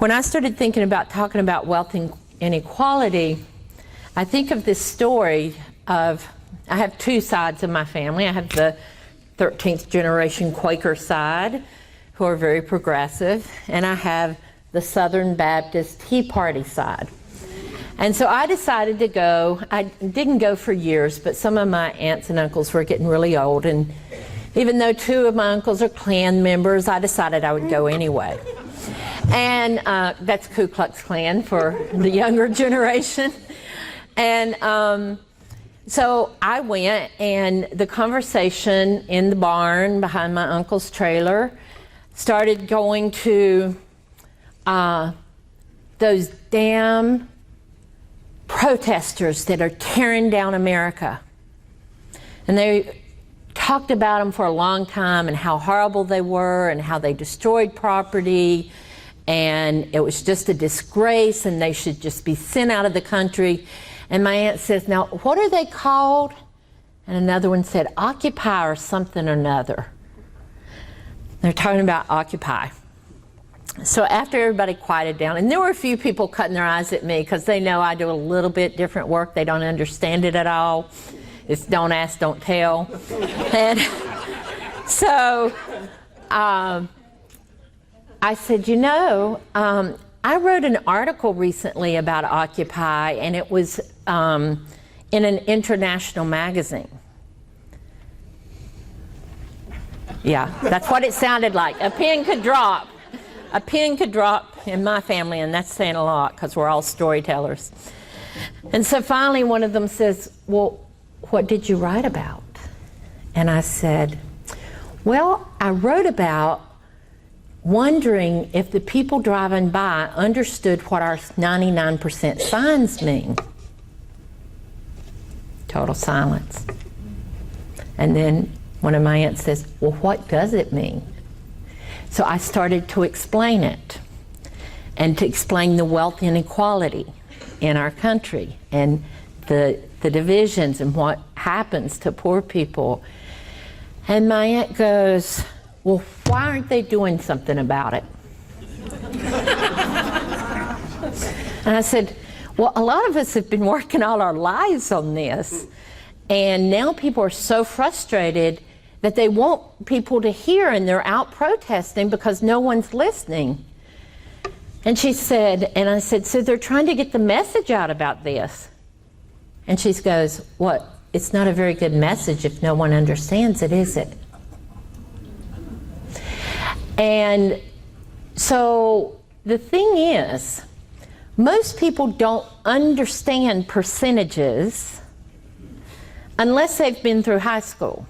when I started thinking about talking about wealth inequality, I think of this story of, I have two sides of my family. I have the 13th generation Quaker side, who are very progressive, and I have the Southern Baptist Tea Party side. And so I decided to go. I didn't go for years, but some of my aunts and uncles were getting really old, and even though two of my uncles are Klan members, I decided I would go anyway. And that's Ku Klux Klan for the younger generation. And so I went, and the conversation in the barn behind my uncle's trailer started going to those damn protesters that are tearing down America. And they talked about them for a long time and how horrible they were and how they destroyed property, and it was just a disgrace and they should just be sent out of the country. And my aunt says, now what are they called? And another one said, Occupy or something or another. They're talking about Occupy. So after everybody quieted down, and there were a few people cutting their eyes at me because they know I do a little bit different work. They don't understand it at all. It's don't ask, don't tell. And so I said, you know, I wrote an article recently about Occupy, and it was in an international magazine. Yeah, that's what it sounded like. A pin could drop. A pin could drop in my family, and that's saying a lot because we're all storytellers. And so finally one of them says, well, what did you write about? And I said, well, I wrote about wondering if the people driving by understood what our 99% signs mean. Total silence. And then one of my aunts says, well, what does it mean? So I started to explain it, and to explain the wealth inequality in our country and the divisions and what happens to poor people. And my aunt goes, well, why aren't they doing something about it? And I said, well, a lot of us have been working all our lives on this, and now people are so frustrated that they want people to hear, and they're out protesting because no one's listening. And she said, and I said, so they're trying to get the message out about this. And she goes, what? It's not a very good message if no one understands it, is it? And so the thing is, most people don't understand percentages unless they've been through high school.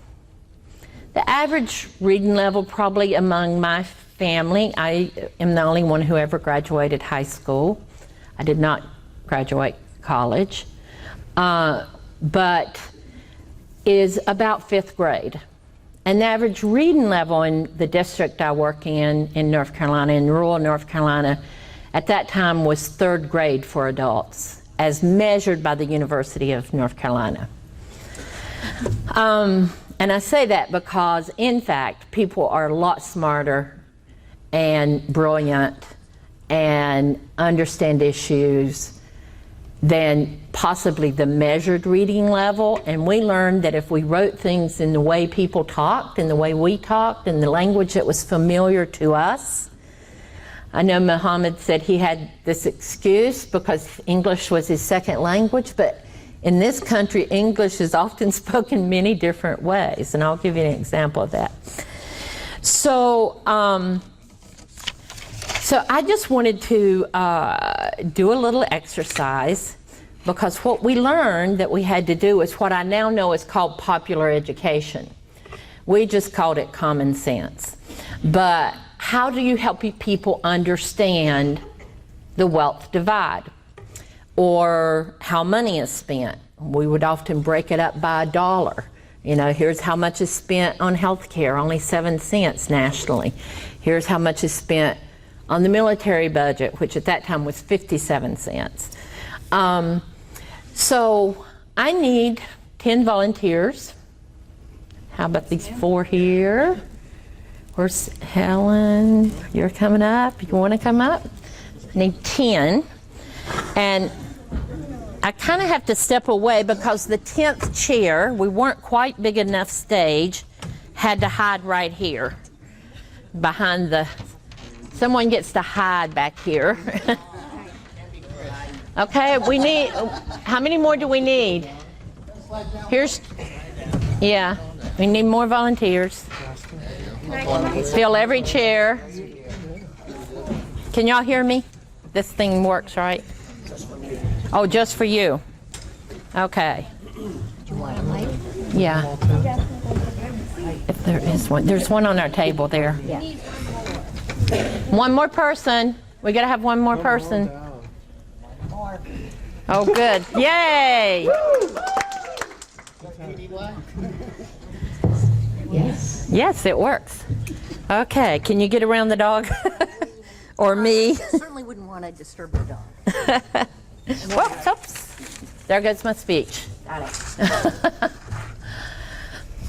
The average reading level probably among my family, I am the only one who ever graduated high school. I did not graduate college, but is about 5th grade. And the average reading level in the district I work in North Carolina, in rural North Carolina, at that time was 3rd grade for adults, as measured by the University of North Carolina. And I say that because, in fact, people are a lot smarter and brilliant and understand issues than possibly the measured reading level. And we learned that if we wrote things in the way people talked, in the way we talked, in the language that was familiar to us. I know Muhammad said he had this excuse because English was his second language, but in this country, English is often spoken many different ways, and I'll give you an example of that. So, so I just wanted to do a little exercise, because what we learned that we had to do is what I now know is called popular education. We just called it common sense. But how do you help people understand the wealth divide? Or how money is spent? We would often break it up by $1. You know, here's how much is spent on health care, only 7 cents nationally. Here's how much is spent on the military budget, which at that time was 57 cents. So I need 10 volunteers. How about these 4 here? Where's Helen? You're coming up. You want to come up? need 10. And I kind of have to step away because the 10th chair, we weren't quite big enough stage, had to hide right here behind the, someone gets to hide back here. Okay, we need, how many more do we need? Here's, yeah, we need more volunteers. Fill every chair. Can y'all hear me? This thing works, right? Oh, just for you. Okay. Do you want a mic? Yeah. If there is one. There's one on our table there. Yeah. One more person. We got to have one more person. Oh, good. Yay! Yes. Yes, it works. Okay. Can you get around the dog? Or me? Certainly wouldn't want to disturb the dog. Whoops, oops. There goes my speech. Got it.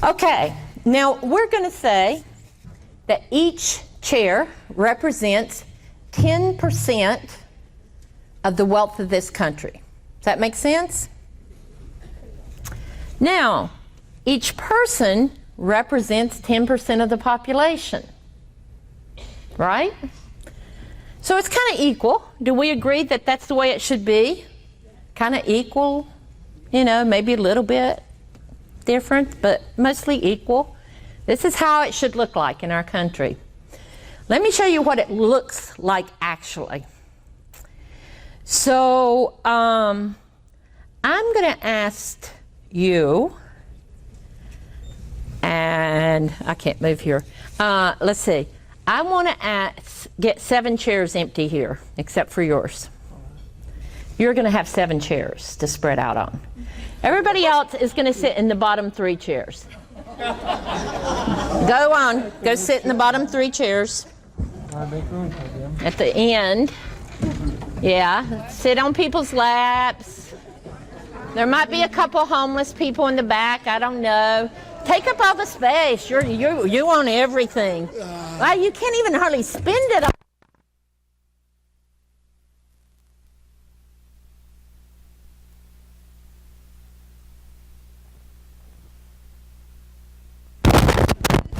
Okay. Now, we're going to say that each chair represents 10% of the wealth of this country. Does that make sense? Now, each person represents 10% of the population, right? So it's kind of equal. Do we agree that that's the way it should be? Kind of equal, you know, maybe a little bit different, but mostly equal. This is how it should look like in our country. Let me show you what it looks like actually. So I'm going to ask you, and I can't move here. Let's see. I want to get 7 chairs empty here, except for yours. You're going to have 7 chairs to spread out on. Everybody else is going to sit in the bottom 3 chairs. Go on. Go sit in the bottom 3 chairs. At the end. Yeah. Sit on people's laps. There might be a couple homeless people in the back. I don't know. Take up all the space. You own everything. Well, you can't even hardly spend it all.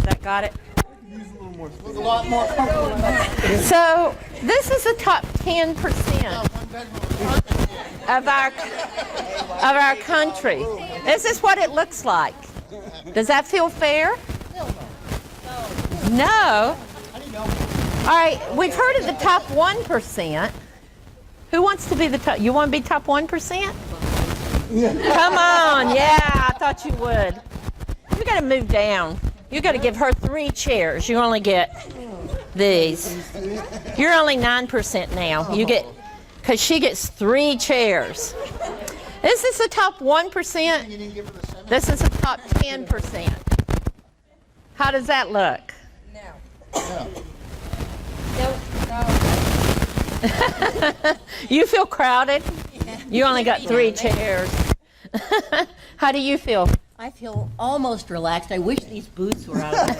That got it? A lot more comfortable. So this is the top 10% of our country. This is what it looks like. Does that feel fair? No. All right, we've heard of the top 1%. Who wants to be the top? You want to be top 1%? Come on, yeah, I thought you would. You got to move down. You got to give her 3 chairs. You only get these. You're only 9% now. You get, because she gets 3 chairs. This is the top 1%. This is the top 10%. How does that look? No. You feel crowded? You only got 3 chairs. How do you feel? I feel almost relaxed. I wish these boots were out of there.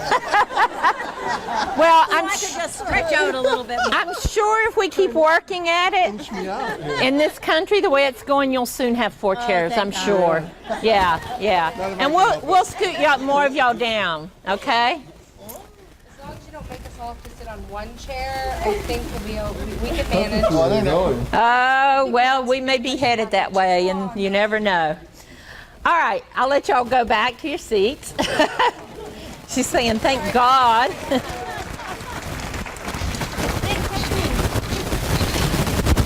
Well, I could just stretch out a little bit more. I'm sure if we keep working at it in this country, the way it's going, you'll soon have 4 chairs. I'm sure. Yeah. And we'll scoot more of y'all down. Okay. As long as you don't make us all have to sit on one chair, I think we can manage. Oh, well, we may be headed that way, and you never know. All right, I'll let y'all go back to your seats. She's saying, thank God.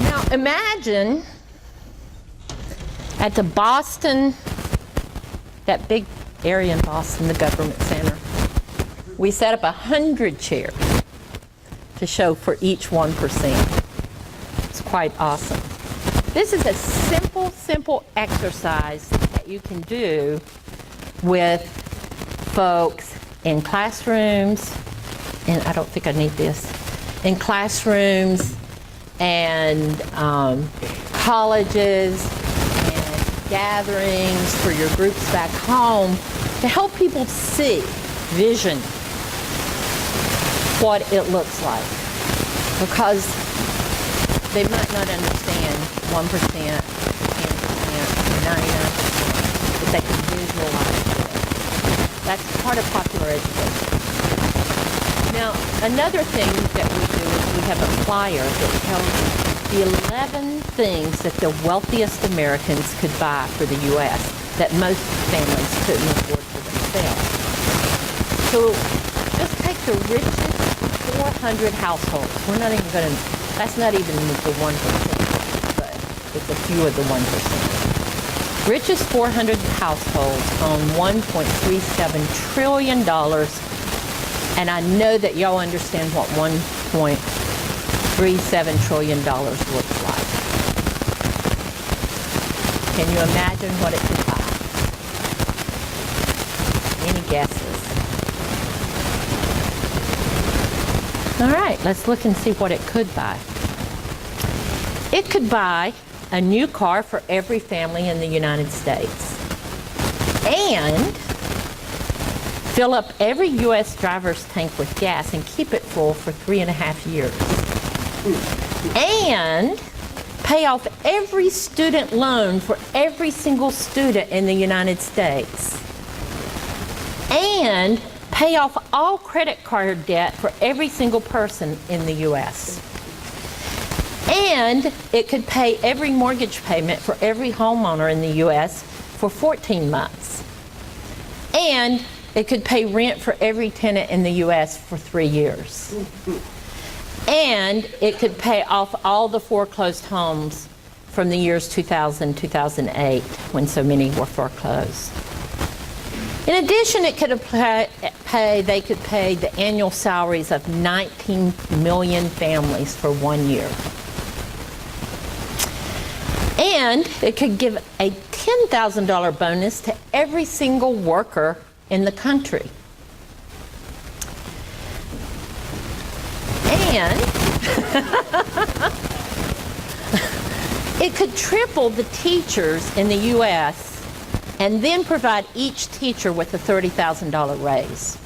Now, imagine at the Boston, that big area in Boston, the government center, we set up 100 chairs to show for each 1%. It's quite awesome. This is a simple exercise that you can do with folks in classrooms, and I don't think I need this, in classrooms and colleges and gatherings for your groups back home to help people see, vision, what it looks like. Because they might not understand 1%, 10%, 99%, but they can visualize it. That's part of popular education. Now, another thing that we do is we have a flyer that tells you the 11 things that the wealthiest Americans could buy for the U.S. that most families couldn't afford for themselves. So just take the richest 400 households. We're not even going to, that's not even the 1%, but it's a few of the 1%. Richest 400 households own $1.37 trillion, and I know that y'all understand what $1.37 trillion looks like. Can you imagine what it could buy? Any guesses? All right, let's look and see what it could buy. It could buy a new car for every family in the United States and fill up every U.S. driver's tank with gas and keep it full for 3.5 years. And pay off every student loan for every single student in the United States. And pay off all credit card debt for every single person in the U.S. And it could pay every mortgage payment for every homeowner in the U.S. for 14 months. And it could pay rent for every tenant in the U.S. for 3 years. And it could pay off all the foreclosed homes from the years 2000, 2008, when so many were foreclosed. In addition, it could they could pay the annual salaries of 19 million families for 1 year. And it could give a $10,000 bonus to every single worker in the country. And it could triple the teachers in the U.S. and then provide each teacher with a $30,000 raise.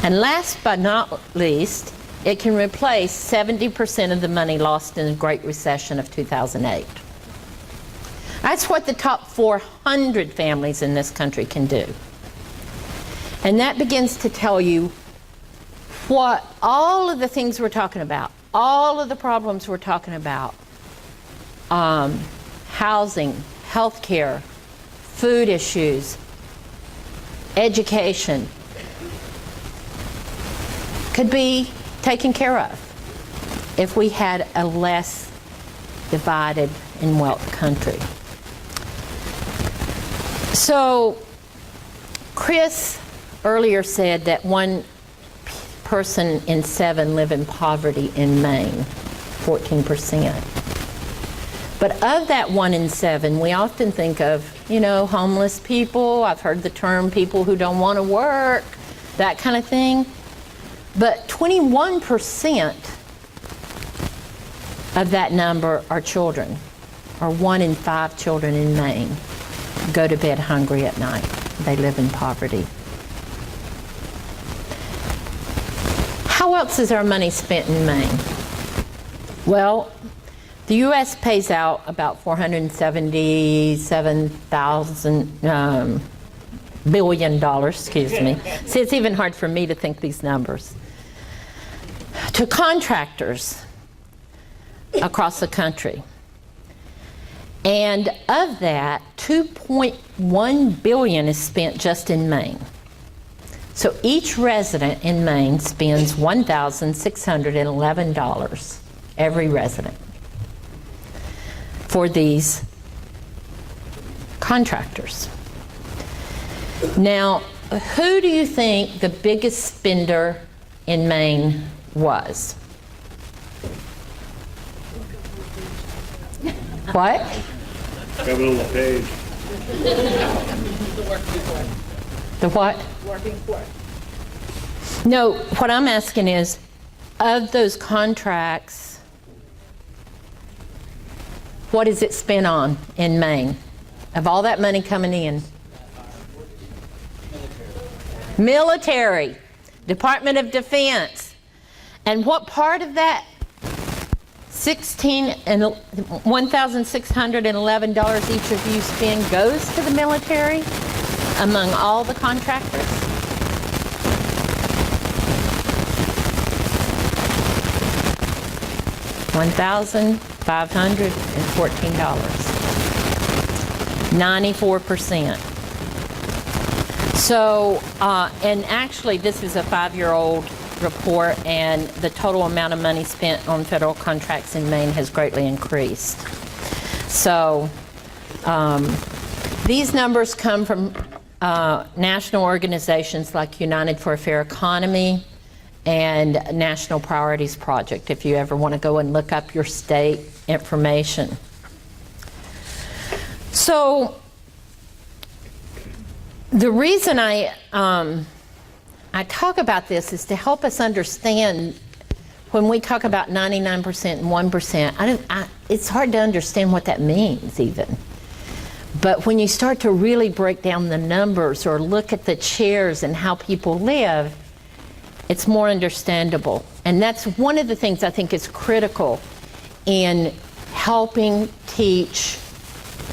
And last but not least, it can replace 70% of the money lost in the Great Recession of 2008. That's what the top 400 families in this country can do. And that begins to tell you what all of the things we're talking about, all of the problems we're talking about, housing, healthcare, food issues, education, could be taken care of if we had a less divided in wealth country. So Chris earlier said that 1 person in 7 live in poverty in Maine, 14%. But of that 1 in 7, we often think of, homeless people. I've heard the term people who don't want to work, that kind of thing. But 21% of that number are children, or 1 in 5 children in Maine go to bed hungry at night. They live in poverty. How else is our money spent in Maine? Well, the U.S. pays out about $477,000 billion, excuse me. See, it's even hard for me to think these numbers. To contractors across the country. And of that, $2.1 billion is spent just in Maine. So each resident in Maine spends $1,611, every resident, for these contractors. Now, who do you think the biggest spender in Maine was? What? Governor LePage. The what? Working force. No, what I'm asking is, of those contracts, what is it spent on in Maine? Of all that money coming in? Military, Department of Defense. And what part of that $1,611 each of you spend goes to the military among all the contractors. $1,514. 94%. So, and actually this is a 5-year-old report, and the total amount of money spent on federal contracts in Maine has greatly increased. So, these numbers come from national organizations like United for a Fair Economy and National Priorities Project, if you ever want to go and look up your state information. So, the reason I talk about this is to help us understand when we talk about 99% and 1%, it's hard to understand what that means even. But when you start to really break down the numbers or look at the chairs and how people live, it's more understandable. And that's one of the things I think is critical in helping teach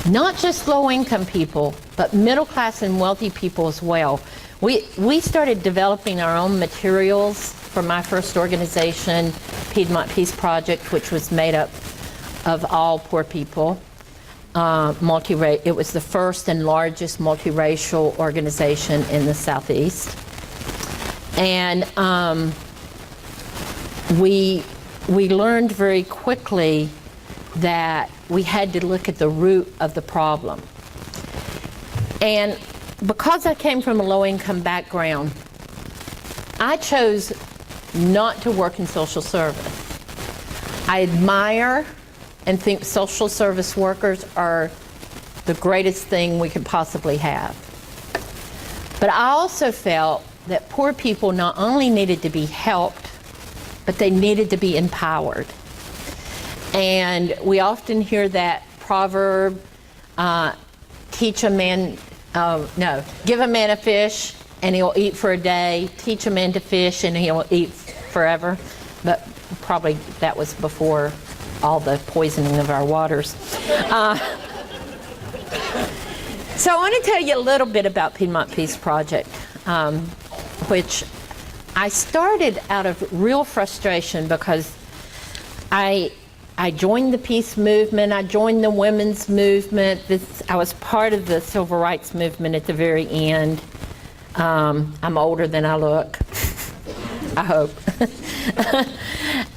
not just low-income people, but middle-class and wealthy people as well. We started developing our own materials for my first organization, Piedmont Peace Project, which was made up of all poor people. It was the first and largest multiracial organization in the Southeast. And we learned very quickly that we had to look at the root of the problem. And because I came from a low-income background, I chose not to work in social service. I admire and think social service workers are the greatest thing we could possibly have. But I also felt that poor people not only needed to be helped, but they needed to be empowered. And we often hear that proverb, give a man a fish and he'll eat for a day, teach a man to fish and he'll eat forever. But probably that was before all the poisoning of our waters. So I want to tell you a little bit about Piedmont Peace Project, which I started out of real frustration because I joined the peace movement, I joined the women's movement. I was part of the civil rights movement at the very end. I'm older than I look, I hope.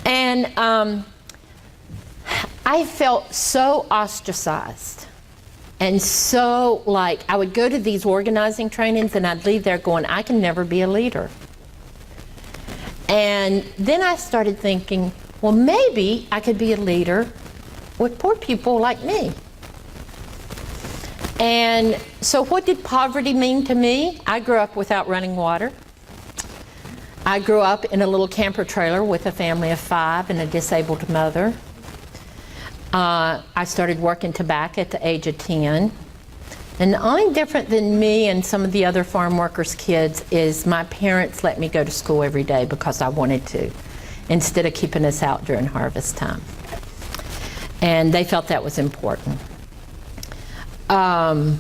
And I felt so ostracized. And so, like, I would go to these organizing trainings and I'd leave there going, I can never be a leader. And then I started thinking, well, maybe I could be a leader with poor people like me. And so what did poverty mean to me? I grew up without running water. I grew up in a little camper trailer with a family of 5 and a disabled mother. I started working tobacco at the age of 10. And the only different than me and some of the other farm workers' kids is my parents let me go to school every day because I wanted to, instead of keeping us out during harvest time. And they felt that was important. My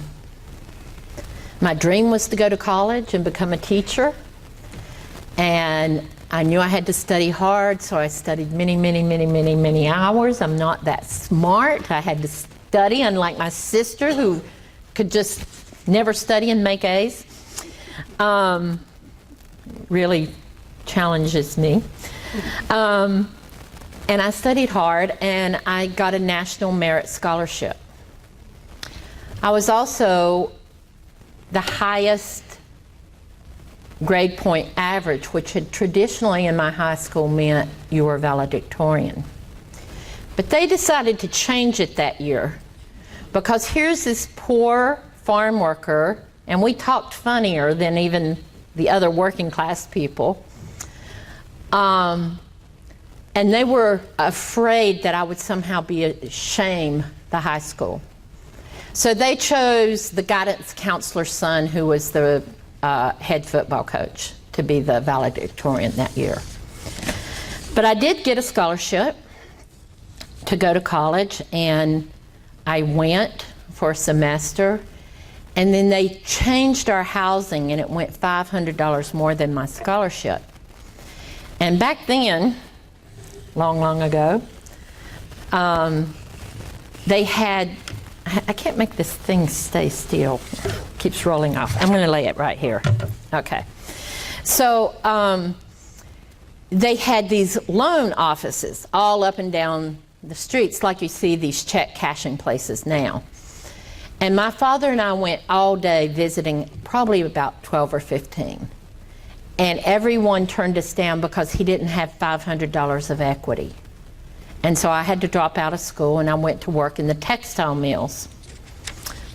dream was to go to college and become a teacher. And I knew I had to study hard, so I studied many hours. I'm not that smart. I had to study, unlike my sister who could just never study and make A's. Really challenges me. And I studied hard and I got a National Merit Scholarship. I was also the highest grade point average, which had traditionally in my high school meant you were valedictorian. But they decided to change it that year because here's this poor farm worker, and we talked funnier than even the other working class people. And they were afraid that I would somehow shame the high school. So they chose the guidance counselor's son, who was the head football coach, to be the valedictorian that year. But I did get a scholarship, to go to college, and I went for a semester, and then they changed our housing, and it went $500 more than my scholarship. And back then, long ago, they had, I can't make this thing stay still. It keeps rolling off. I'm going to lay it right here. Okay. So they had these loan offices all up and down the streets, like you see these check cashing places now. And my father and I went all day visiting probably about 12 or 15. And everyone turned us down because he didn't have $500 of equity. And so I had to drop out of school, and I went to work in the textile mills,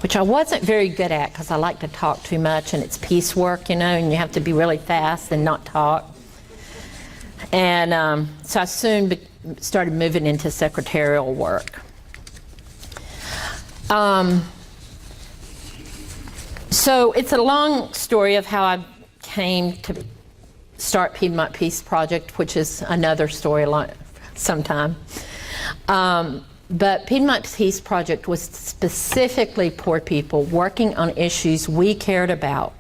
which I wasn't very good at because I like to talk too much, and it's piecework, you know, and you have to be really fast and not talk. And so I soon started moving into secretarial work. So it's a long story of how I came to start Piedmont Peace Project, which is another story sometime. But Piedmont Peace Project was specifically poor people working on issues we cared about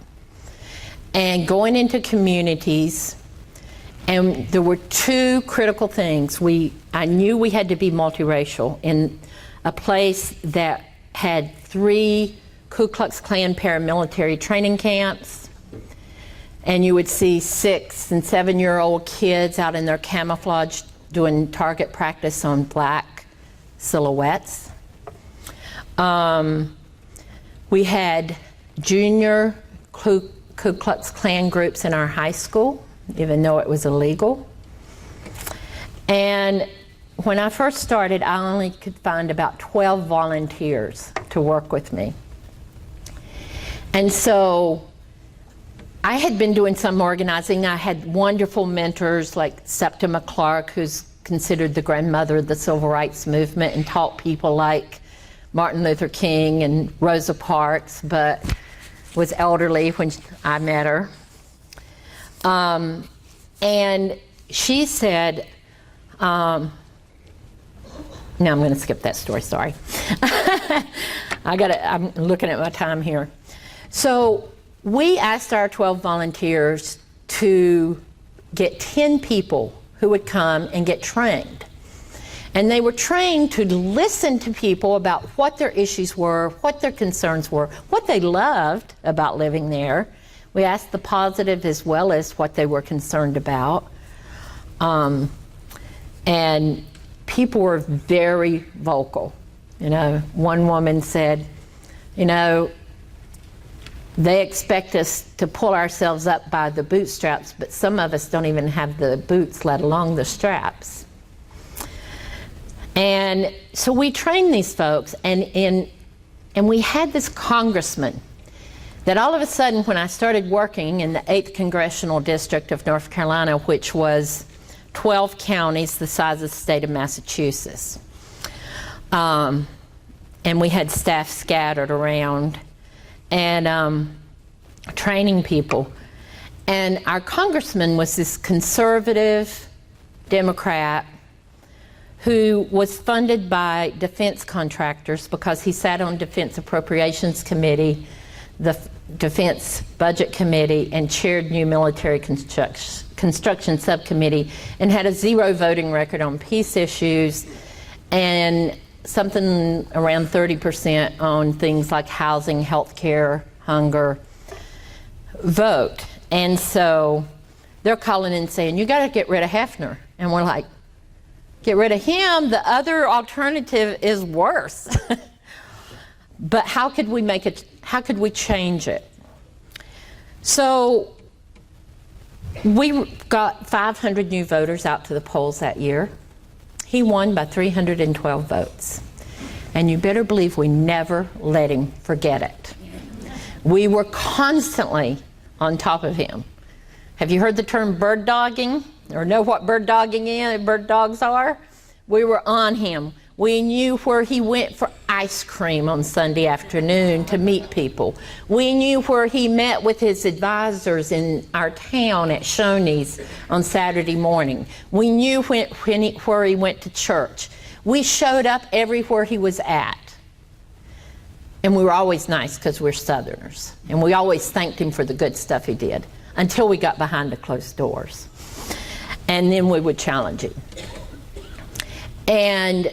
and going into communities. And there were two critical things. I knew we had to be multiracial in a place that had 3 Ku Klux Klan paramilitary training camps, and you would see 6- and 7-year-old kids out in their camouflage doing target practice on black silhouettes. We had junior Ku Klux Klan groups in our high school, even though it was illegal. And when I first started, I only could find about 12 volunteers to work with me. And so I had been doing some organizing. I had wonderful mentors like Septima Clark, who's considered the grandmother of the civil rights movement and taught people like Martin Luther King and Rosa Parks, but was elderly when I met her. And she said, no, I'm going to skip that story, sorry. I'm looking at my time here. So we asked our 12 volunteers to get 10 people who would come and get trained. And they were trained to listen to people about what their issues were, what their concerns were, what they loved about living there. We asked the positive as well as what they were concerned about. And people were very vocal. You know, one woman said, you know, they expect us to pull ourselves up by the bootstraps, but some of us don't even have the boots, let alone the straps. And so we trained these folks, and we had this congressman that all of a sudden, when I started working in the 8th Congressional District of North Carolina, which was 12 counties the size of the state of Massachusetts, and we had staff scattered around, and training people. And our congressman was this conservative Democrat who was funded by defense contractors because he sat on Defense Appropriations Committee, the Defense Budget Committee, and chaired New Military Construction Subcommittee, and had a 0 voting record on peace issues, and something around 30% on things like housing, healthcare, hunger, vote. And so they're calling in saying, you got to get rid of Hefner. And we're like, get rid of him? The other alternative is worse. But how could we make it, how could we change it? So we got 500 new voters out to the polls that year. He won by 312 votes. And you better believe we never let him forget it. We were constantly on top of him. Have you heard the term bird dogging? Or know what bird dogs are? We were on him. We knew where he went for ice cream on Sunday afternoon to meet people. We knew where he met with his advisors in our town at Shoney's on Saturday morning. We knew where he went to church. We showed up everywhere he was at. And we were always nice because we're Southerners. And we always thanked him for the good stuff he did until we got behind the closed doors. And then we would challenge him. And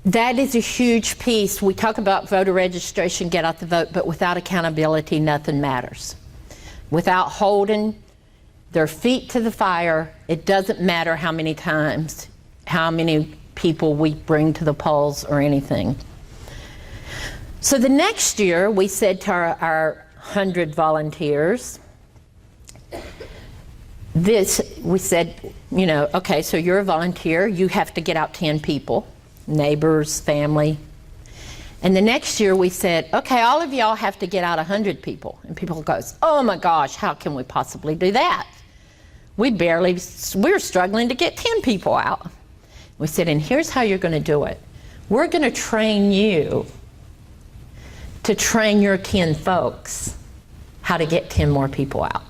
that is a huge piece. We talk about voter registration, get out the vote, but without accountability, nothing matters. Without holding their feet to the fire, it doesn't matter how many times, how many people we bring to the polls or anything. So the next year, we said to our 100 volunteers, we said, you know, okay, so you're a volunteer, you have to get out 10 people, neighbors, family. And the next year we said, okay, all of y'all have to get out 100 people. And people goes, oh my gosh, how can we possibly do that? We're struggling to get 10 people out. We said, and here's how you're going to do it. We're going to train you to train your 10 folks how to get 10 more people out.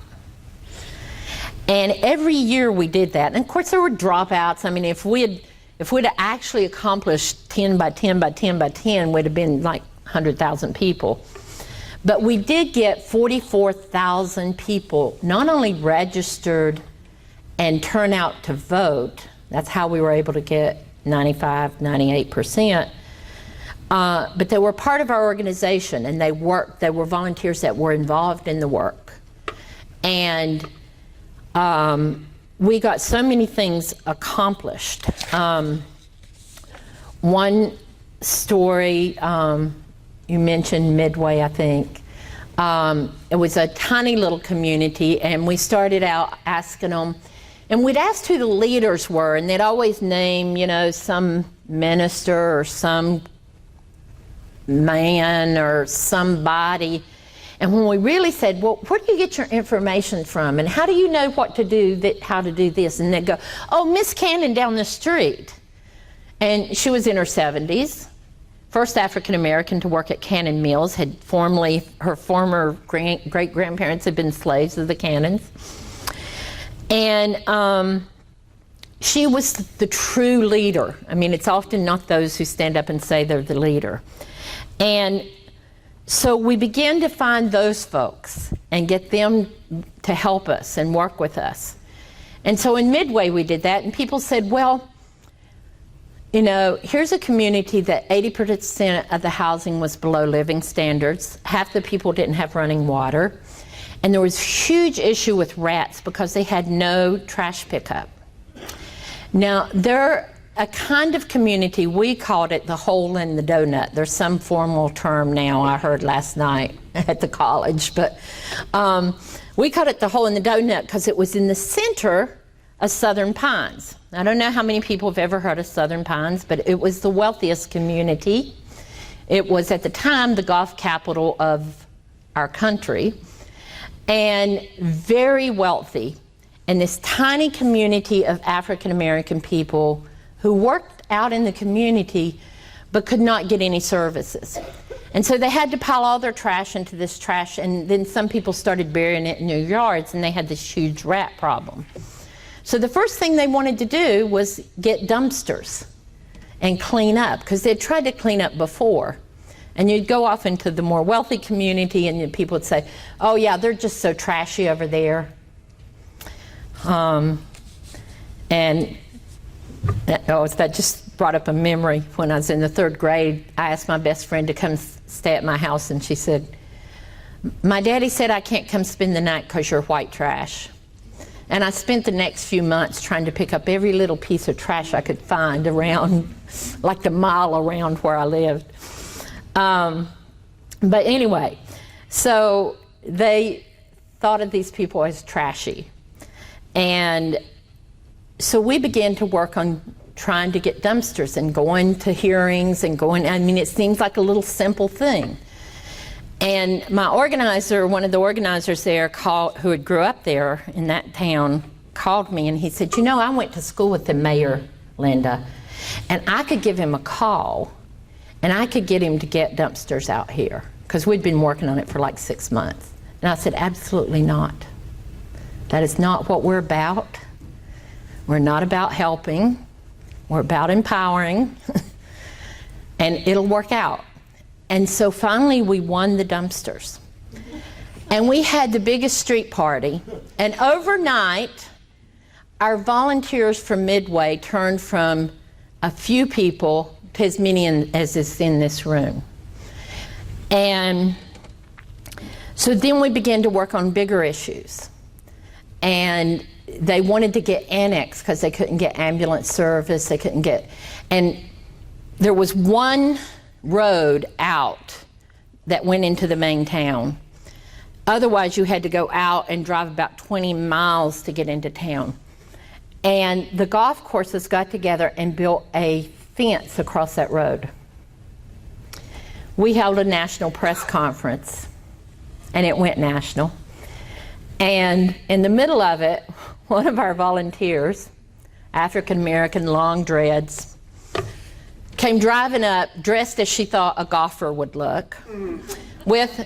And every year we did that. And of course there were dropouts. I mean, if we'd actually accomplished 10 by 10 by 10 by 10, we'd have been like 100,000 people. But we did get 44,000 people not only registered and turn out to vote. That's how we were able to get 95, 98%. But they were part of our organization, and they were volunteers that were involved in the work. And we got so many things accomplished. One story, you mentioned Midway, I think. It was a tiny little community, and we started out asking them, and we'd asked who the leaders were, and they'd always name, you know, some minister or some man or somebody. And when we really said, well, where do you get your information from? And how do you know what to do, how to do this? And they'd go, oh, Miss Cannon down the street. And she was in her 70s. First African-American to work at Cannon Mills. Her former great-grandparents had been slaves of the Cannons. And she was the true leader. I mean, it's often not those who stand up and say they're the leader. And so we began to find those folks and get them to help us and work with us. And so in Midway we did that, and people said, well, you know, here's a community that 80% of the housing was below living standards. Half the people didn't have running water. And there was a huge issue with rats because they had no trash pickup. Now, they're a kind of community, we called it the hole in the donut. There's some formal term now I heard last night at the college, but we called it the hole in the donut because it was in the center of Southern Pines. I don't know how many people have ever heard of Southern Pines, but it was the wealthiest community. It was at the time the golf capital of our country, and very wealthy. And this tiny community of African American people who worked out in the community but could not get any services. And so they had to pile all their trash into this trash, and then some people started burying it in their yards, and they had this huge rat problem. So the first thing they wanted to do was get dumpsters and clean up, because they'd tried to clean up before. And you'd go off into the more wealthy community, and people would say, oh yeah, they're just so trashy over there. That just brought up a memory. When I was in the 3rd grade, I asked my best friend to come stay at my house, and she said, my daddy said I can't come spend the night because you're white trash. And I spent the next few months trying to pick up every little piece of trash I could find around, like the mile around where I lived. But anyway, so they thought of these people as trashy. And so we began to work on trying to get dumpsters and going to hearings and I mean, it seems like a little simple thing. And my organizer, one of the organizers there who had grew up there in that town, called me and he said, you know, I went to school with the mayor, Linda, and I could give him a call and I could get him to get dumpsters out here, because we'd been working on it for like 6 months. And I said, absolutely not. That is not what we're about. We're not about helping. We're about empowering. and it'll work out. And so finally we won the dumpsters. And we had the biggest street party. And overnight, our volunteers from Midway turned from a few people to as many as is in this room. And so then we began to work on bigger issues. And they wanted to get annexed because they couldn't get ambulance service, they couldn't get, and there was one road out that went into the main town. Otherwise, you had to go out and drive about 20 miles to get into town. And the golf courses got together and built a fence across that road. We held a national press conference, and it went national. And in the middle of it, one of our volunteers, African American, long dreads, came driving up dressed as she thought a golfer would look,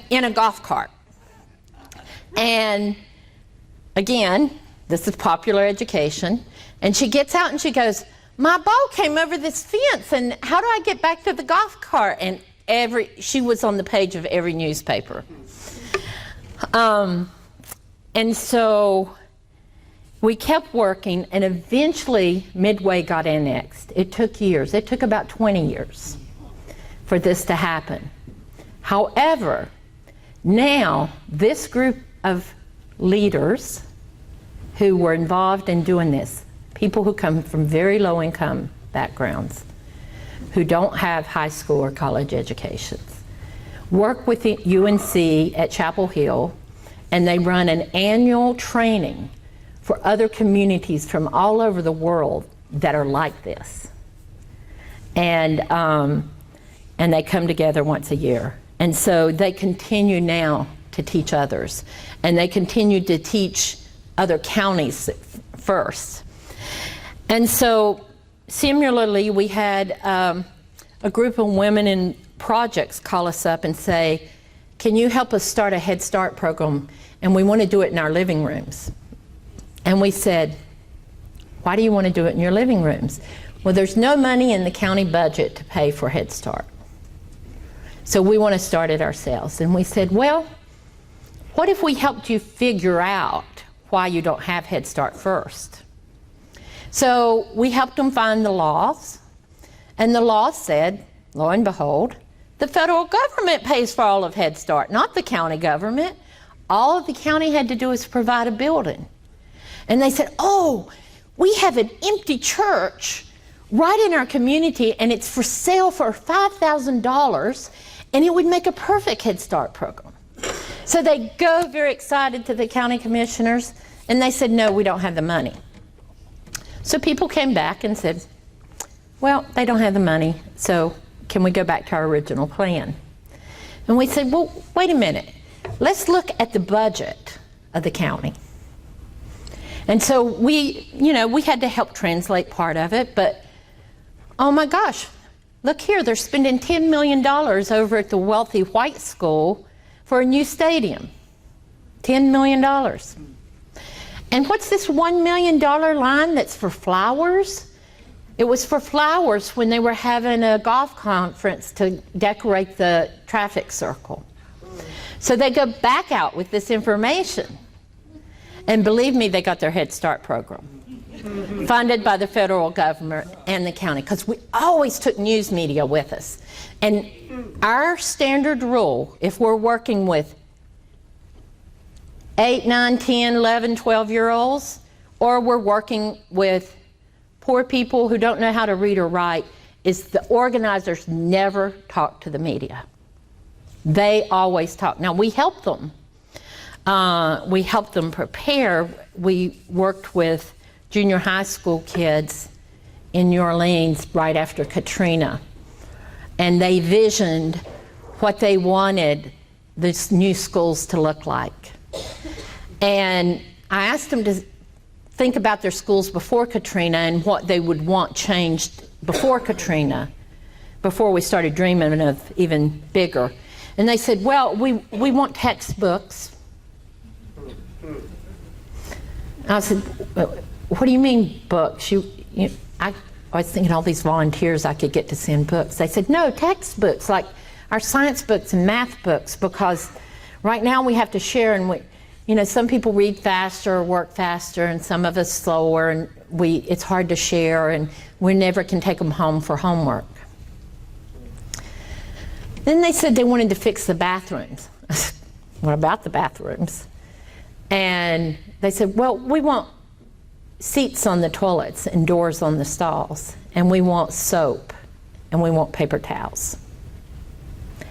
in a golf cart. And again, this is popular education, and she gets out and she goes, "My ball came over this fence, and how do I get back to the golf cart?" And she was on the page of every newspaper. And so we kept working, and eventually Midway got annexed. It took years. It took about 20 years for this to happen. However, now this group of leaders who were involved in doing this, people who come from very low income backgrounds, who don't have high school or college educations, work with the UNC at Chapel Hill, and they run an annual training for other communities from all over the world that are like this. And they come together once a year. And so they continue now to teach others. And they continue to teach other counties first. And so similarly, we had a group of women in projects call us up and say, "Can you help us start a Head Start program? And we want to do it in our living rooms." And we said, "Why do you want to do it in your living rooms?" "Well, there's no money in the county budget to pay for Head Start. So we want to start it ourselves." And we said, "Well, what if we helped you figure out why you don't have Head Start first?" So we helped them find the laws. And the law said, lo and behold, the federal government pays for all of Head Start, not the county government. All the county had to do is provide a building. And they said, "Oh, we have an empty church right in our community, and it's for sale for $5,000, and it would make a perfect Head Start program." So they go very excited to the county commissioners, and they said, "No, we don't have the money." So people came back and said, "Well, they don't have the money, so can we go back to our original plan?" And we said, "Well, wait a minute. Let's look at the budget of the county." And so we had to help translate part of it, but oh my gosh, look here, they're spending $10 million over at the wealthy white school for a new stadium. $10 million. And what's this $1 million line that's for flowers? It was for flowers when they were having a golf conference to decorate the traffic circle. So they go back out with this information. And believe me, they got their Head Start program, funded by the federal government and the county, because we always took news media with us. And our standard rule, if we're working with 8, 9, 10, 11, 12-year-olds, or we're working with poor people who don't know how to read or write, is the organizers never talk to the media. They always talk. Now, we help them. We helped them prepare. We worked with junior high school kids in New Orleans right after Katrina, and they visioned what they wanted these new schools to look like. And I asked them to think about their schools before Katrina and what they would want changed before Katrina, before we started dreaming of even bigger. And they said, "Well, we want textbooks." I said, "What do you mean books? I was thinking all these volunteers I could get to send books. They said, no, textbooks, like our science books and math books, because right now we have to share, and some people read faster or work faster, and some of us slower, and it's hard to share, and we never can take them home for homework. Then they said they wanted to fix the bathrooms. What about the bathrooms? And they said, well, we want seats on the toilets and doors on the stalls, and we want soap, and we want paper towels,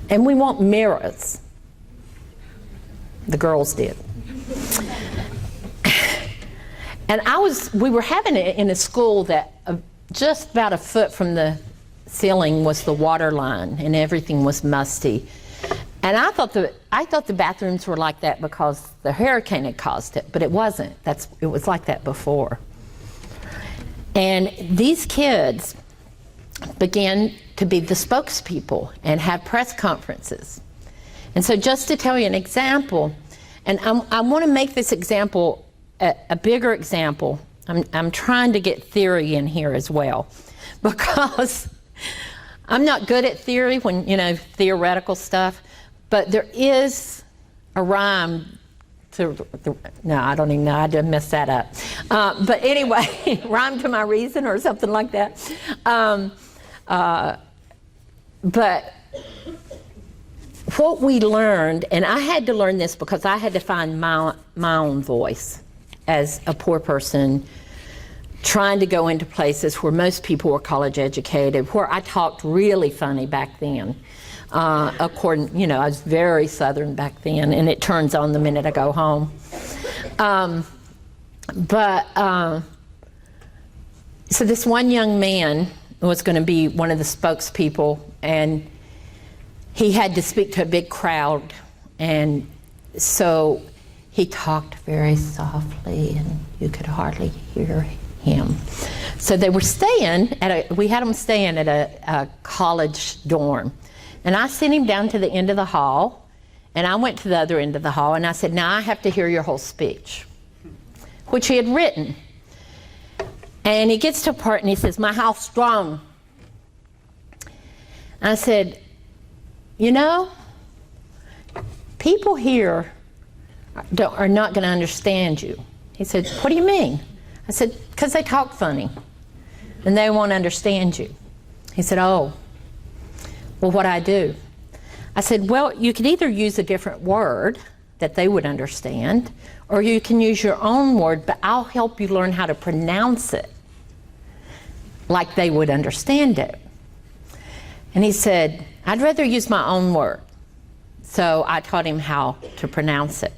and we want mirrors. The girls did. And we were having it in a school that just about a foot from the ceiling was the water line, and everything was musty. And I thought the bathrooms were like that because the hurricane had caused it, but it wasn't. It was like that before. And these kids began to be the spokespeople and have press conferences. And so just to tell you an example, and I want to make this example a bigger example. I'm trying to get theory in here as well, because I'm not good at theory when, theoretical stuff, but there is a rhyme no, I don't even know, I did mess that up. But anyway, rhyme to my reason or something like that. But what we learned, and I had to learn this because I had to find my own voice as a poor person trying to go into places where most people were college educated, where I talked really funny back then. I was very Southern back then, and it turns on the minute I go home. So this one young man was going to be one of the spokespeople, and he had to speak to a big crowd, and so he talked very softly, and you could hardly hear him. So they were we had them staying at a college dorm. And I sent him down to the end of the hall, and I went to the other end of the hall, and I said, now I have to hear your whole speech, which he had written. And he gets to a part and he says, my house strong. I said, people here are not going to understand you. He said, what do you mean? I said, because they talk funny, and they won't understand you. He said, oh. Well, what I do? I said, well, you could either use a different word that they would understand, or you can use your own word, but I'll help you learn how to pronounce it like they would understand it. And he said, I'd rather use my own word. So I taught him how to pronounce it,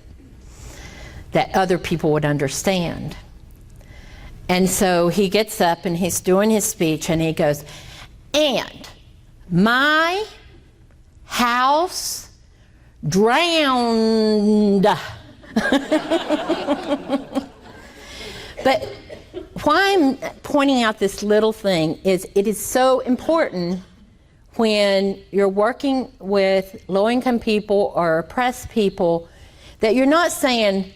that other people would understand. And so he gets up and he's doing his speech, and he goes, and my house drowned. But why I'm pointing out this little thing is it is so important when you're working with low-income people or oppressed people that you're not saying,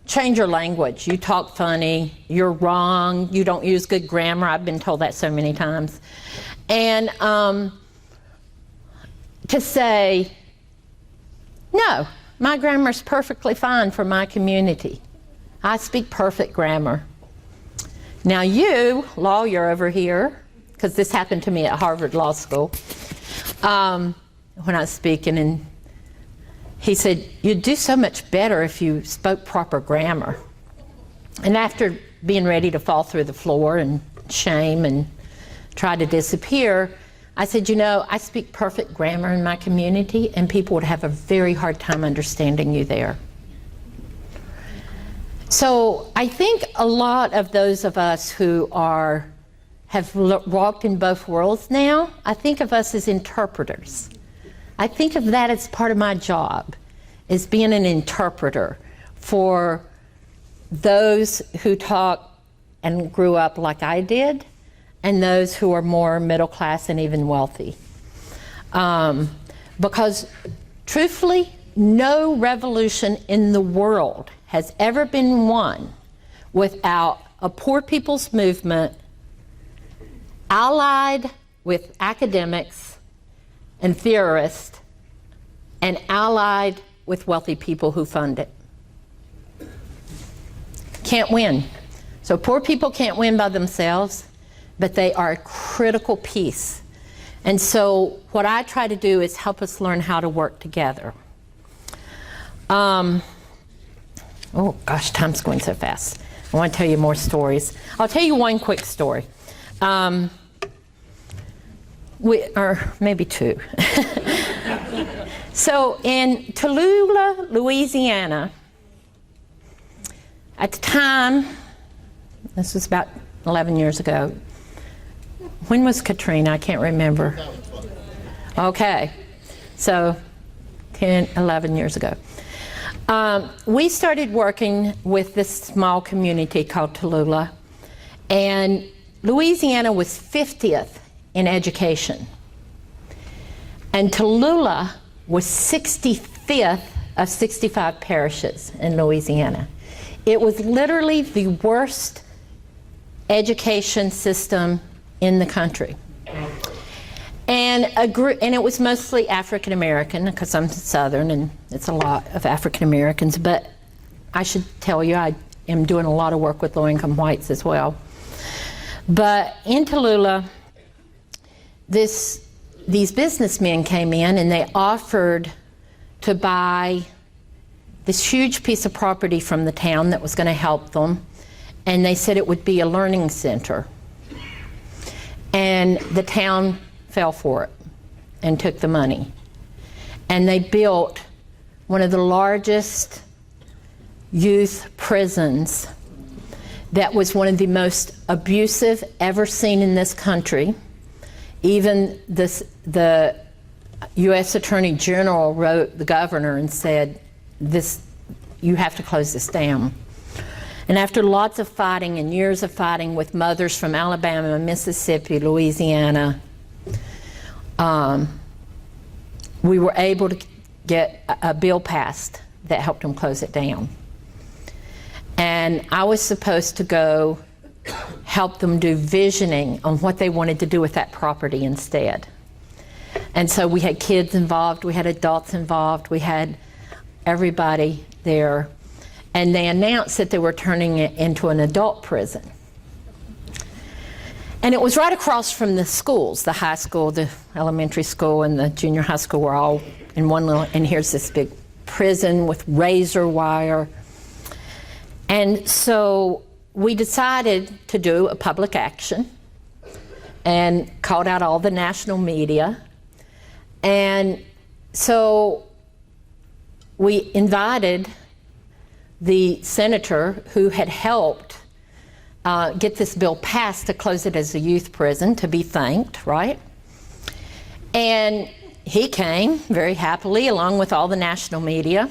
change your language, you talk funny, you're wrong, you don't use good grammar. I've been told that so many times. And to say, no, my grammar's perfectly fine for my community. I speak perfect grammar. Now you, lawyer over here, because this happened to me at Harvard Law School, when I was speaking, and he said, you'd do so much better if you spoke proper grammar. And after being ready to fall through the floor and shame and try to disappear, I said, I speak perfect grammar in my community, and people would have a very hard time understanding you there. So I think a lot of those of us who have walked in both worlds now, I think of us as interpreters. I think of that as part of my job, is being an interpreter for those who talk and grew up like I did, and those who are more middle class and even wealthy. Because truthfully, no revolution in the world has ever been won without a poor people's movement allied with academics and theorists, and allied with wealthy people who fund it. Can't win. So poor people can't win by themselves, but they are a critical piece. And so what I try to do is help us learn how to work together. Oh gosh, time's going so fast. I want to tell you more stories. I'll tell you one quick story. Or maybe two. So in Tallulah, Louisiana, at the time, this was about 11 years ago. When was Katrina? I can't remember. Okay, so 10, 11 years ago. We started working with this small community called Tallulah, and Louisiana was 50th in education. And Tallulah was 65th of 65 parishes in Louisiana. It was literally the worst education system in the country. And it was mostly African American, because I'm Southern and it's a lot of African Americans, but I should tell you I am doing a lot of work with low-income whites as well. But in Tallulah, these businessmen came in and they offered to buy this huge piece of property from the town that was going to help them, and they said it would be a learning center. And the town fell for it and took the money. And they built one of the largest youth prisons that was one of the most abusive ever seen in this country. Even the U.S. Attorney General wrote the governor and said, you have to close this down. And after lots of fighting and years of fighting with mothers from Alabama, Mississippi, Louisiana, we were able to get a bill passed that helped them close it down. And I was supposed to go help them do visioning on what they wanted to do with that property instead. And so we had kids involved, we had adults involved, we had everybody there. And they announced that they were turning it into an adult prison. And it was right across from the schools, the high school, the elementary school, and the junior high school were all in one little, and here's this big prison with razor wire. And so we decided to do a public action and called out all the national media. And so we invited the senator who had helped get this bill passed to close it as a youth prison, to be thanked, right? And he came very happily along with all the national media,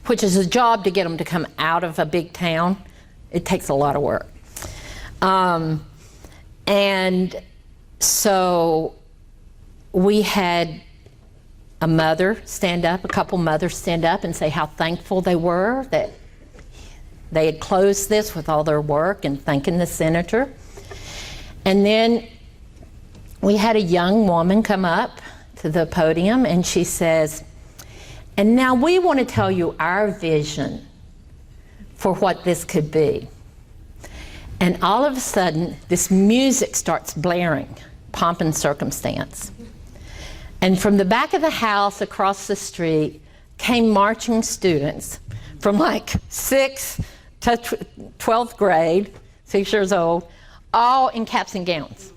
which is a job to get them to come out of a big town. It takes a lot of work. And so we had a mother stand up, a couple mothers stand up and say how thankful they were that they had closed this with all their work, and thanking the senator. And then we had a young woman come up to the podium and she says, and now we want to tell you our vision for what this could be. And all of a sudden, this music starts blaring, Pomp and Circumstance. And from the back of the house across the street came marching students from like 6th to 12th grade, 6 years old, all in caps and gowns.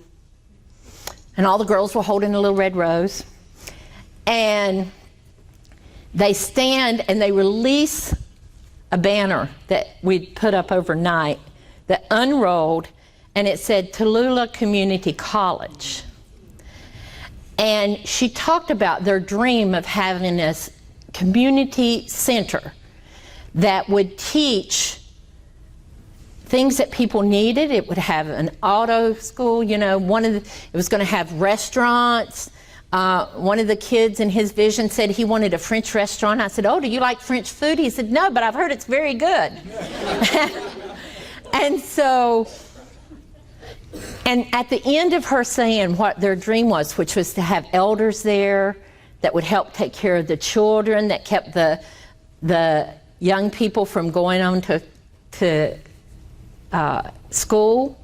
And all the girls were holding a little red rose. And they stand and they release a banner that we'd put up overnight that unrolled, and it said Tallulah Community College. And she talked about their dream of having this community center that would teach things that people needed. It would have an auto school, you know, it was going to have restaurants. One of the kids in his vision said he wanted a French restaurant. I said, oh, do you like French food? He said, no, but I've heard it's very good. And so And at the end of her saying what their dream was, which was to have elders there that would help take care of the children, that kept the young people from going on to school.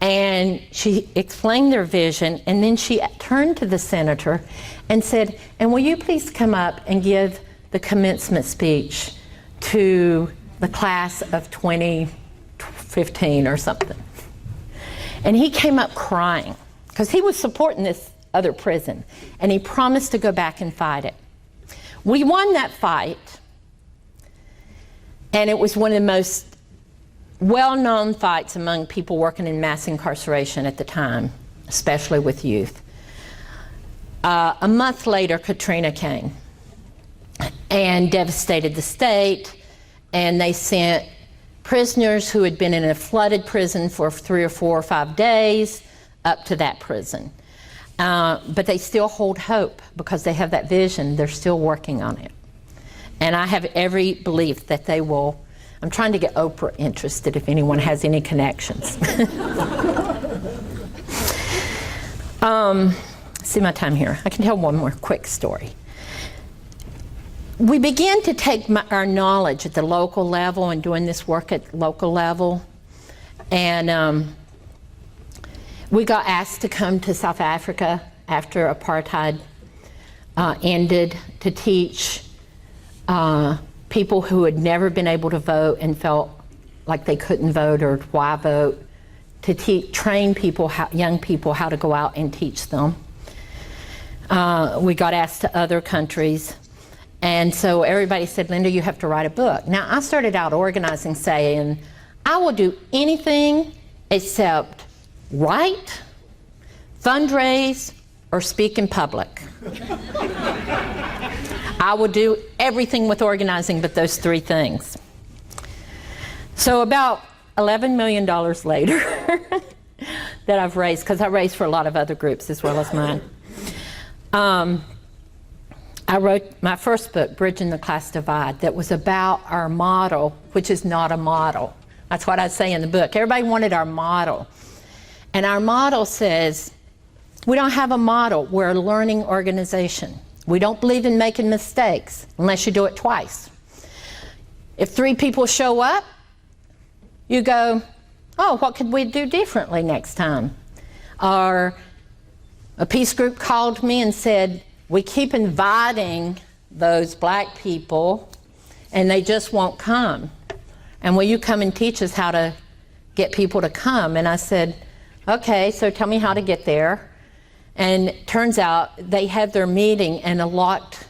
And she explained their vision, and then she turned to the senator and said, and will you please come up and give the commencement speech to the class of 2015 or something. And he came up crying because he was supporting this other prison, and he promised to go back and fight it. We won that fight, and it was one of the most well-known fights among people working in mass incarceration at the time, especially with youth. A month later, Katrina came and devastated the state, and they sent prisoners who had been in a flooded prison for 3 or 4 or 5 days up to that prison. But they still hold hope because they have that vision. They're still working on it. And I have every belief that they will. I'm trying to get Oprah interested if anyone has any connections. See my time here. I can tell one more quick story. We began to take our knowledge at the local level and doing this work at local level. And we got asked to come to South Africa after apartheid ended to teach people who had never been able to vote and felt like they couldn't vote or why vote, to train people, young people, how to go out and teach them. We got asked to other countries. And so everybody said, Linda, you have to write a book. Now, I started out organizing saying, I will do anything except write, fundraise, or speak in public. I will do everything with organizing but those 3 things. So about $11 million later that I've raised, because I raised for a lot of other groups as well as mine. I wrote my first book, Bridging the Class Divide, that was about our model, which is not a model. That's what I say in the book. Everybody wanted our model. And our model says, we don't have a model. We're a learning organization. We don't believe in making mistakes unless you do it twice. If 3 people show up, you go, oh, what could we do differently next time? Or a peace group called me and said, we keep inviting those black people and they just won't come. And will you come and teach us how to get people to come? And I said, okay, so tell me how to get there. And it turns out they had their meeting in a locked,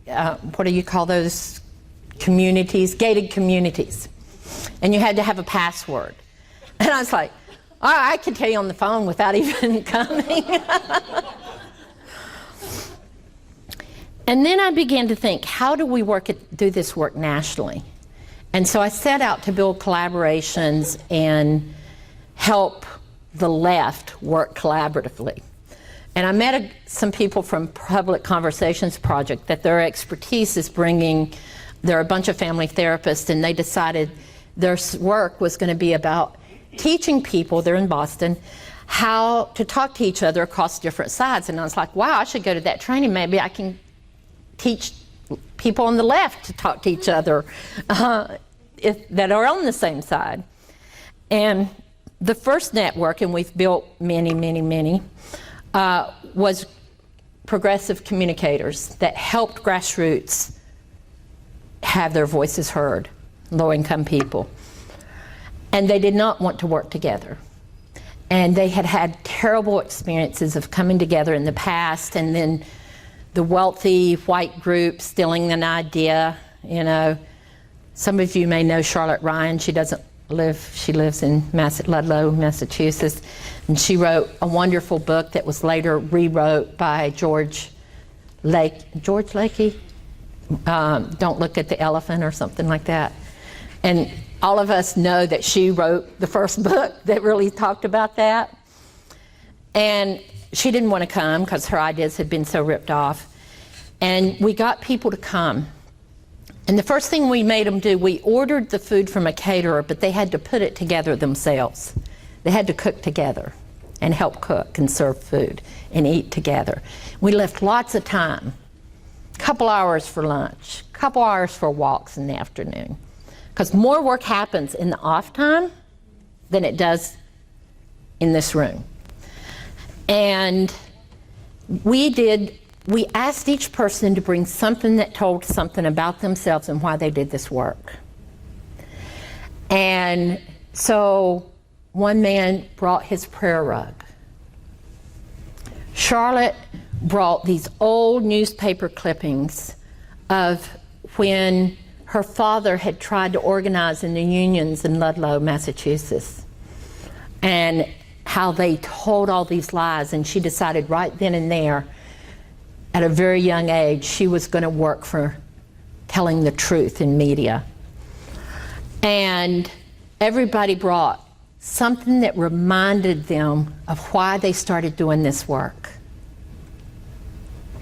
what do you call those communities? Gated communities. And you had to have a password. And I was like, oh, I could tell you on the phone without even coming. And then I began to think, how do we do this work nationally? And so I set out to build collaborations and help the left work collaboratively. And I met some people from Public Conversations Project that their expertise is bringing, they're a bunch of family therapists, and they decided their work was going to be about teaching people, they're in Boston, how to talk to each other across different sides. And I was like, wow, I should go to that training. Maybe I can teach people on the left to talk to each other that are on the same side. And the first network, and we've built many, many, many, was progressive communicators that helped grassroots have their voices heard, low-income people. And they did not want to work together. And they had had terrible experiences of coming together in the past, and then the wealthy white group stealing an idea. You know, some of you may know Charlotte Ryan. She lives in Ludlow, Massachusetts, and she wrote a wonderful book that was later rewrote by George Lakey, Don't Look at the Elephant or something like that. And all of us know that she wrote the first book that really talked about that. And she didn't want to come because her ideas had been so ripped off. And we got people to come. And the first thing we made them do, we ordered the food from a caterer, but they had to put it together themselves. They had to cook together and help cook and serve food and eat together. We left lots of time, a couple hours for lunch, a couple hours for walks in the afternoon, because more work happens in the off time than it does in this room. And we asked each person to bring something that told something about themselves and why they did this work. And so one man brought his prayer rug. Charlotte brought these old newspaper clippings of when her father had tried to organize in the unions in Ludlow, Massachusetts, and how they told all these lies, and she decided right then and there, at a very young age, she was going to work for telling the truth in media. And everybody brought something that reminded them of why they started doing this work.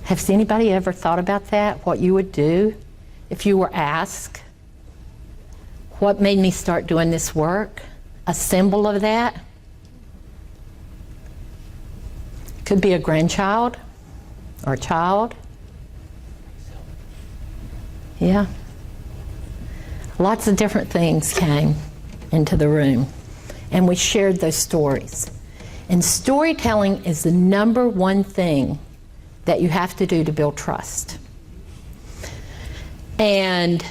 Has anybody ever thought about that? What you would do if you were asked, what made me start doing this work? A symbol of that? Could be a grandchild or a child. Yeah. Lots of different things came into the room, and we shared those stories. And storytelling is the number one thing that you have to do to build trust. And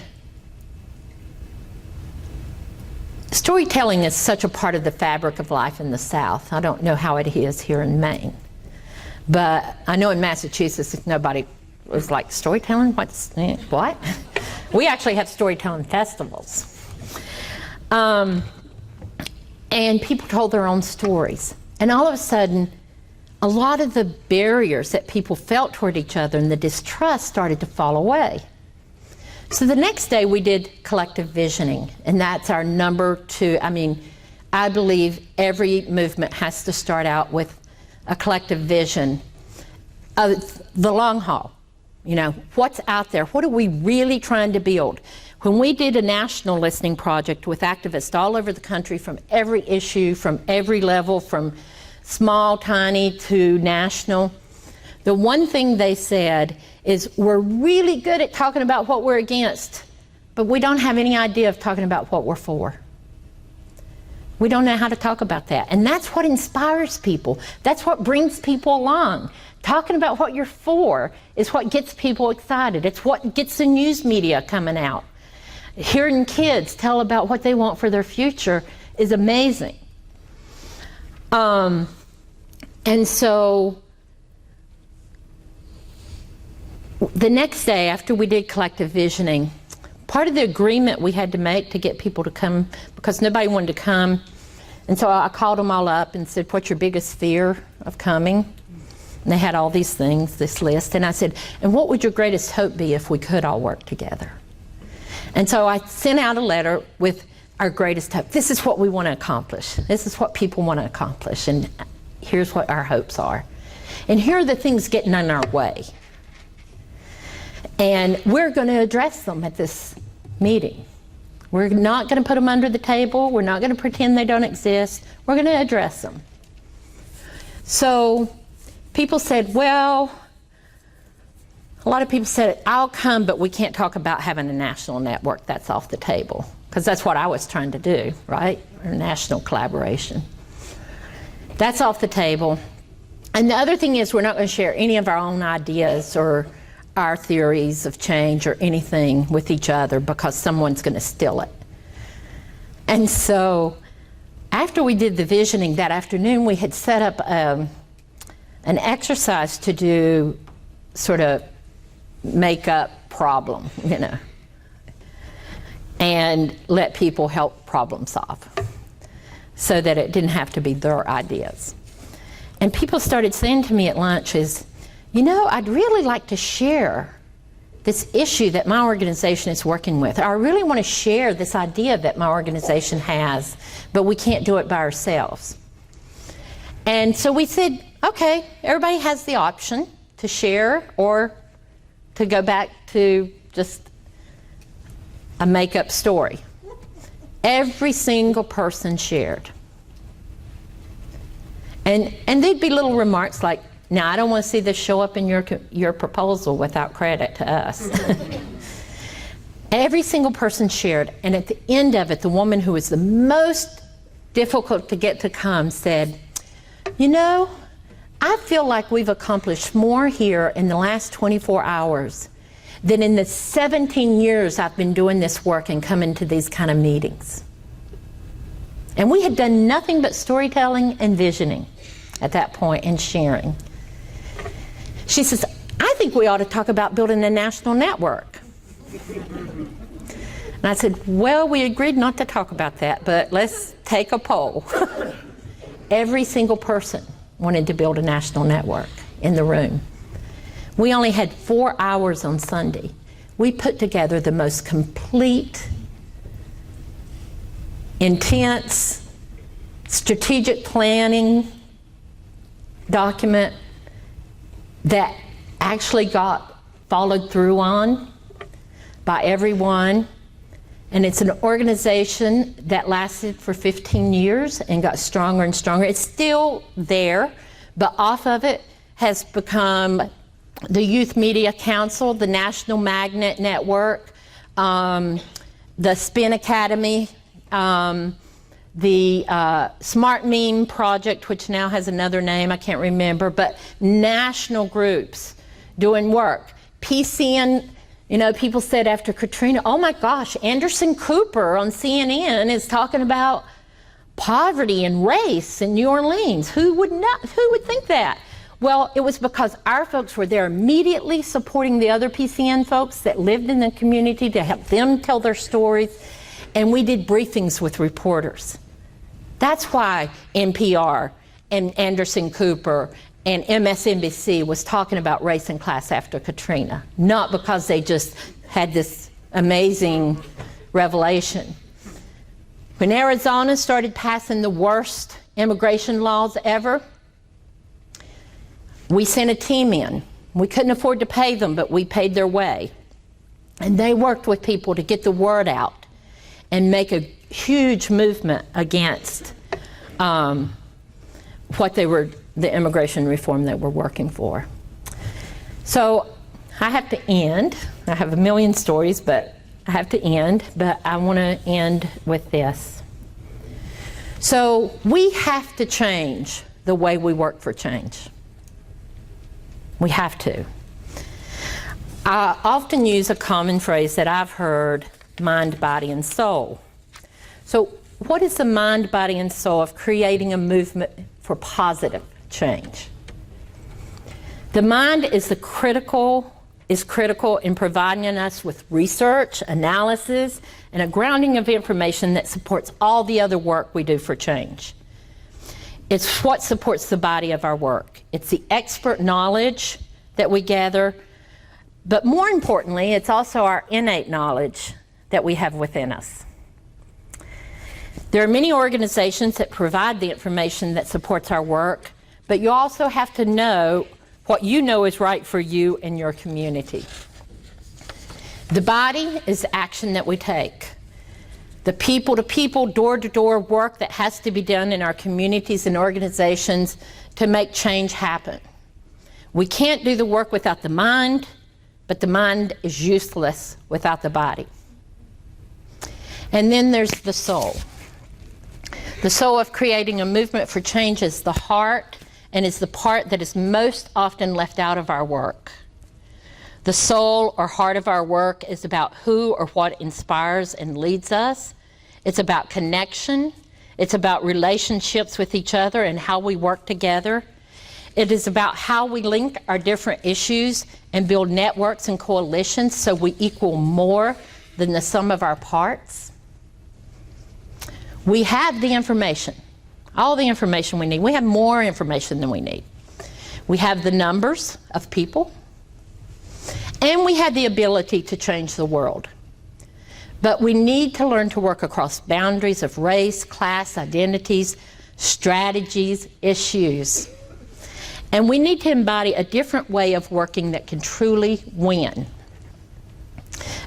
storytelling is such a part of the fabric of life in the South. I don't know how it is here in Maine. But I know in Massachusetts, nobody was like, storytelling? What? We actually have storytelling festivals. And people told their own stories. And all of a sudden, a lot of the barriers that people felt toward each other and the distrust started to fall away. So the next day we did collective visioning, and that's our number 2. I mean, I believe every movement has to start out with a collective vision of the long haul. You know, what's out there? What are we really trying to build? When we did a national listening project with activists all over the country from every issue, from every level, from small, tiny to national, the one thing they said is, we're really good at talking about what we're against, but we don't have any idea of talking about what we're for. We don't know how to talk about that. And that's what inspires people. That's what brings people along. Talking about what you're for is what gets people excited. It's what gets the news media coming out. Hearing kids tell about what they want for their future is amazing. And so the next day after we did collective visioning, part of the agreement we had to make to get people to come, because nobody wanted to come, and so I called them all up and said, what's your biggest fear of coming? And they had all these things, this list, and I said, and what would your greatest hope be if we could all work together? And so I sent out a letter with our greatest hope. This is what we want to accomplish. This is what people want to accomplish, and here's what our hopes are. And here are the things getting in our way. And we're going to address them at this meeting. We're not going to put them under the table. We're not going to pretend they don't exist. We're going to address them. So people said, well, a lot of people said, I'll come, but we can't talk about having a national network. That's off the table. Because that's what I was trying to do, right? Or national collaboration. That's off the table. And the other thing is, we're not going to share any of our own ideas or our theories of change or anything with each other, because someone's going to steal it. And so after we did the visioning that afternoon, we had set up an exercise to do sort of make up problem, you know, and let people help problem solve so that it didn't have to be their ideas. And people started saying to me at lunch is, you know, I'd really like to share this issue that my organization is working with. I really want to share this idea that my organization has, but we can't do it by ourselves. And so we said, okay, everybody has the option to share or to go back to just a make-up story. Every single person shared. And there'd be little remarks like, now I don't want to see this show up in your proposal without credit to us. Every single person shared, and at the end of it, the woman who was the most difficult to get to come said, you know, I feel like we've accomplished more here in the last 24 hours than in the 17 years I've been doing this work and coming to these kind of meetings. And we had done nothing but storytelling and visioning at that point and sharing. She says, I think we ought to talk about building a national network. And I said, well, we agreed not to talk about that, but let's take a poll. Every single person wanted to build a national network in the room. We only had 4 hours on Sunday. We put together the most complete, intense, strategic planning document that actually got followed through on by everyone. And it's an organization that lasted for 15 years and got stronger and stronger. It's still there, but off of it has become the Youth Media Council, the National Magnet Network, the Spin Academy, the Smart Meme Project, which now has another name, I can't remember, but national groups doing work. PCN, you know, people said after Katrina, oh my gosh, Anderson Cooper on CNN is talking about poverty and race in New Orleans. Who would think that? Well, it was because our folks were there immediately supporting the other PCN folks that lived in the community to help them tell their stories, and we did briefings with reporters. That's why NPR and Anderson Cooper and MSNBC was talking about race and class after Katrina, not because they just had this amazing revelation. When Arizona started passing the worst immigration laws ever, we sent a team in. We couldn't afford to pay them, but we paid their way. And they worked with people to get the word out and make a huge movement against the immigration reform that we're working for. So I have to end. I have a million stories, but I have to end. But I want to end with this. So we have to change the way we work for change. We have to. I often use a common phrase that I've heard, mind, body, and soul. So what is the mind, body, and soul of creating a movement for positive change? The mind is critical in providing us with research, analysis, and a grounding of information that supports all the other work we do for change. It's what supports the body of our work. It's the expert knowledge that we gather, but more importantly, it's also our innate knowledge that we have within us. There are many organizations that provide the information that supports our work, but you also have to know what you know is right for you and your community. The body is the action that we take. The people-to-people, door-to-door work that has to be done in our communities and organizations to make change happen. We can't do the work without the mind, but the mind is useless without the body. And then there's the soul. The soul of creating a movement for change is the heart and is the part that is most often left out of our work. The soul or heart of our work is about who or what inspires and leads us. It's about connection. It's about relationships with each other and how we work together. It is about how we link our different issues and build networks and coalitions so we equal more than the sum of our parts. We have the information, all the information we need. We have more information than we need. We have the numbers of people, and we have the ability to change the world. But we need to learn to work across boundaries of race, class, identities, strategies, issues. And we need to embody a different way of working that can truly win,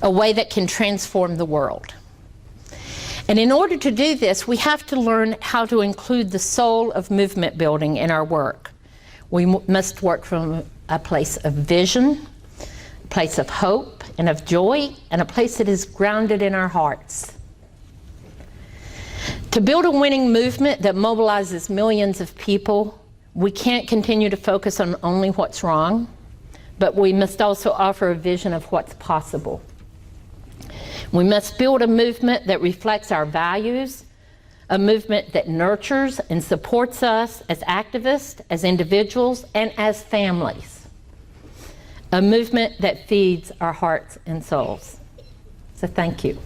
a way that can transform the world. And in order to do this, we have to learn how to include the soul of movement building in our work. We must work from a place of vision, a place of hope and of joy, and a place that is grounded in our hearts. To build a winning movement that mobilizes millions of people, we can't continue to focus on only what's wrong, but we must also offer a vision of what's possible. We must build a movement that reflects our values, a movement that nurtures and supports us as activists, as individuals, and as families. A movement that feeds our hearts and souls. So thank you.